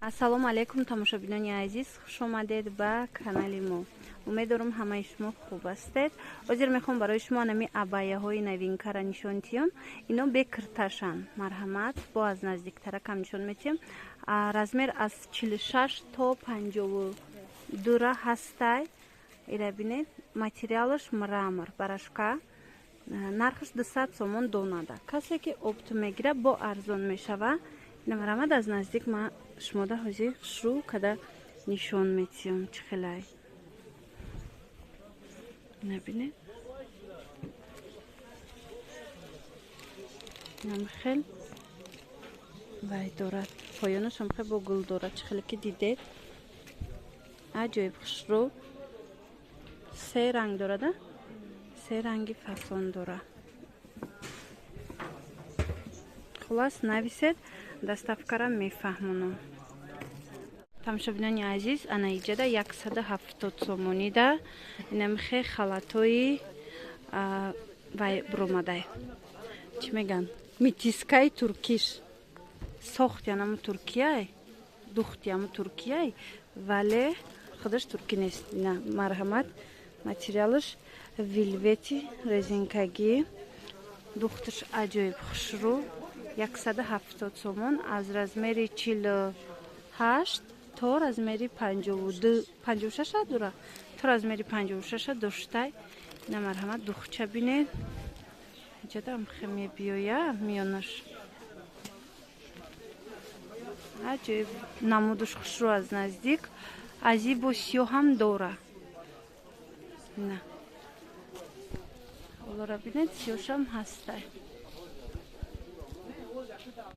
ассалому алайкум тамошобинони азиз, хуш омадед ба канали мо. Умеддорам ҳамаи шумо хуб ҳастед. ҳозир мехоҳам барои шумо нами абаяҳои новинкара нишон диҳам. Ино бекрташан. Марҳамат, бо аз наздиктаракам нишон медиҳам. Размер аз 46 то 52 ҳастай. Ира бинед, материалаш мрамор, барашка. Нархаш 200 сомон донада. Касе ки опт мегира бо арзон мешава. Намарамад аз наздик ма шумода ҳозир шурӯъ када нишон медиҳам. Чӣ хелай набинед, намхел вай дорад, поёнашам хел бо гул дорад. Чӣ хеле ки дидед, аҷоиб хушрӯъ. се ранг дорада, се ранги фасон дора. хулас нависед, доставкара мефаҳмонам. тамошобинони азиз, анаиҷада 170 сомонида инамихе халатои вай бромадай. Чӣ меган? Митискаи туркиш. Сохти анамо Туркияй, духти амо Туркияй, вале худаш турки нест. Ина марҳамат, материалаш вилвети резинкагӣ. Духташ аҷоиб хушрӯъ. 170 сомон аз размери 48 то размери 56 дора. То размери 56 доштай. Ина марҳамат, духча бинед. Ҷадам хеме биёя миёнаш. Аҷоиб намудаш хушрӯъ аз наздик. Ази бо сиёҳам дора. Ина. Олора бинед, сиёшам ҳастай.